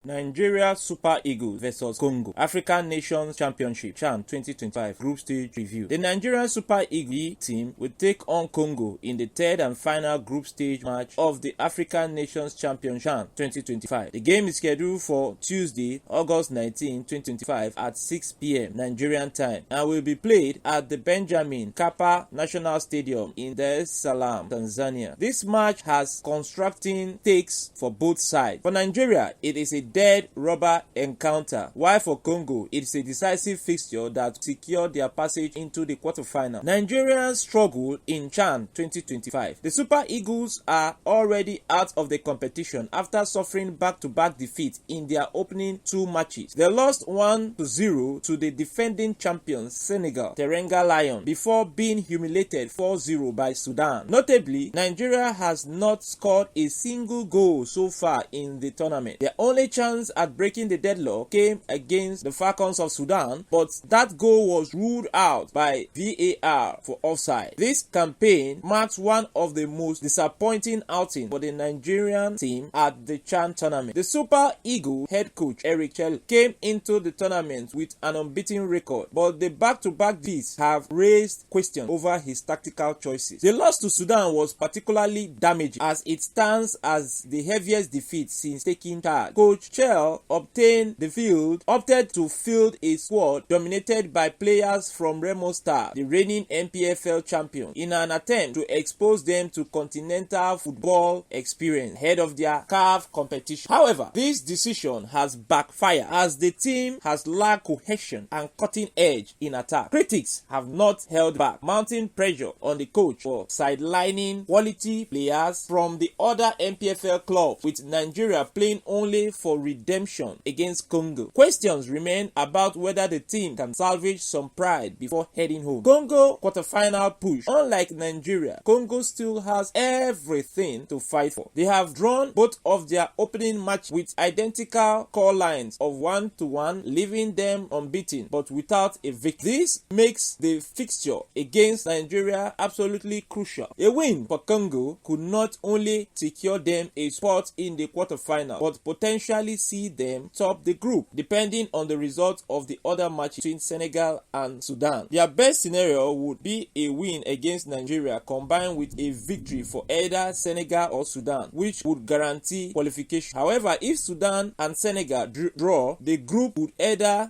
Nigeria Super Eagles vs Congo African Nations Championship CHAN 2025 Group Stage Review. The Nigerian Super Eagles team will take on Congo in the third and final group stage match of the African Nations Championship CHAN 2025. The game is scheduled for Tuesday, August 19, 2025 at 6 p.m. Nigerian time and will be played at the Benjamin Mkapa National Stadium in Dar-es-Salaam, Tanzania. This match has constructing stakes for both sides. For Nigeria, it is a dead rubber encounter, while for Congo, it's a decisive fixture that secured their passage into the quarterfinals. Nigerians struggle in CHAN 2025. The Super Eagles are already out of the competition after suffering back-to-back defeats in their opening two matches. They lost 1-0 to the defending champions Senegal, Teranga Lion, before being humiliated 4-0 by Sudan. Notably, Nigeria has not scored a single goal so far in the tournament. Their only chance at breaking the deadlock came against the Falcons of Sudan, but that goal was ruled out by VAR for offside. This campaign marks one of the most disappointing outings for the Nigerian team at the CHAN tournament. The Super Eagles head coach Eric Chelle came into the tournament with an unbeaten record, but the back-to-back defeats have raised questions over his tactical choices. The loss to Sudan was particularly damaging as it stands as the heaviest defeat since taking charge. Coach Chelle opted to field a squad dominated by players from Remo Stars, the reigning NPFL champion, in an attempt to expose them to continental football experience ahead of their CAF competition. However, this decision has backfired as the team has lacked cohesion and cutting edge in attack. Critics have not held back, mounting pressure on the coach for sidelining quality players from the other NPFL clubs, with Nigeria playing only for redemption against Congo. Questions remain about whether the team can salvage some pride before heading home. Congo quarterfinal push. Unlike Nigeria, Congo still has everything to fight for. They have drawn both of their opening matches with identical score lines of 1-1, leaving them unbeaten but without a victory. This makes the fixture against Nigeria absolutely crucial. A win for Congo could not only secure them a spot in the quarterfinal but potentially see them top the group, depending on the result of the other match between Senegal and Sudan. Their best scenario would be a win against Nigeria combined with a victory for either Senegal or Sudan, which would guarantee qualification. However, if Sudan and Senegal draw, the group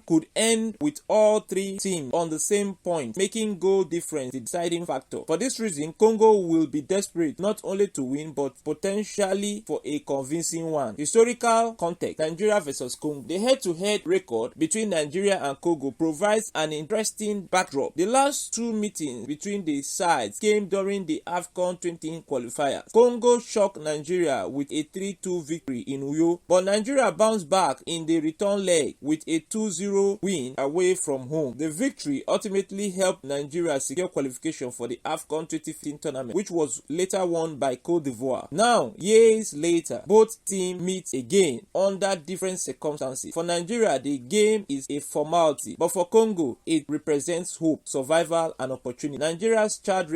could end with all three teams on the same point, making goal difference the deciding factor. For this reason, Congo will be desperate not only to win but potentially for a convincing one. Historical context: Nigeria vs Congo. The head-to-head record between Nigeria and Congo provides an interesting backdrop. The last two meetings between the sides came during the AFCON 20 qualifiers. Congo shocked Nigeria with a 3-2 victory in Uyo, but Nigeria bounced back in the return leg with a 2-0 win away from home. The victory ultimately helped Nigeria secure qualification for the AFCON 2015 tournament, which was later won by Cote d'Ivoire. Now, years later, both teams meet again under different circumstances. For Nigeria, the game is a formality, but for Congo, it represents hope, survival, and opportunity. Nigeria's track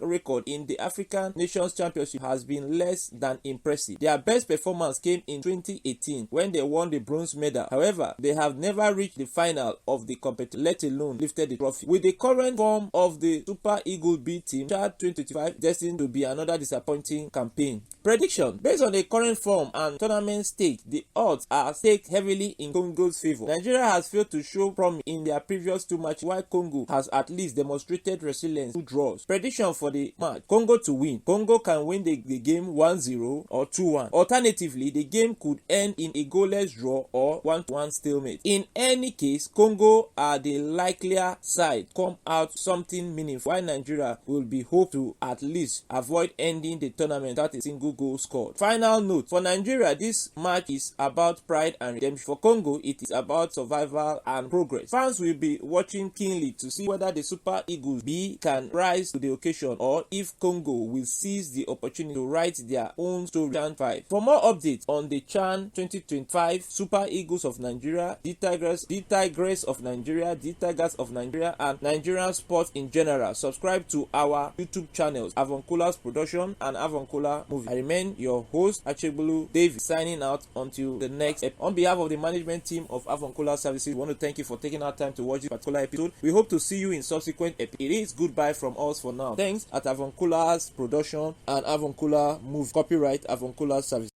record in the African Nations Championship has been less than impressive. Their best performance came in 2018 when they won the bronze medal. However, they have never reached the final of the competition, let alone lifted the trophy. With the current form of the Super Eagles B team, CHAN 2025 destined to be another disappointing campaign. Prediction: based on the current form and tournament stake, the odds are staked heavily in Congo's favor. Nigeria has failed to show promise in their previous two matches, while Congo has at least demonstrated resilience through draws. Prediction for the match: Congo to win. Congo can win the game 1-0 or 2-1. Alternatively, the game could end in a goalless draw or 1-1 stalemate. In any case, Congo are the likelier side to come out something meaningful, while Nigeria will be hoped to at least avoid ending the tournament without a single goal scored. Final note: for Nigeria, this match is about pride and redemption. For Congo, it is about survival and progress. Fans will be watching keenly to see whether the Super Eagles B can rise to the occasion or if Congo will seize the opportunity to write their own story. CHAN 5. For more updates on the CHAN 2025 Super Eagles of Nigeria, the Tigers of Nigeria, the Tigers of Nigeria, and Nigerian sports in general, subscribe to our YouTube channels, Avuncular's Production and Avuncular Movie. I remain your host, Achebulu David, signing signing out until the next episode. On behalf of the management team of Avuncular Services, we want to thank you for taking our time to watch this particular episode. We hope to see you in subsequent episodes. It is goodbye from us for now. Thanks at Avuncular's production and Avuncular Move. Copyright Avuncular Services.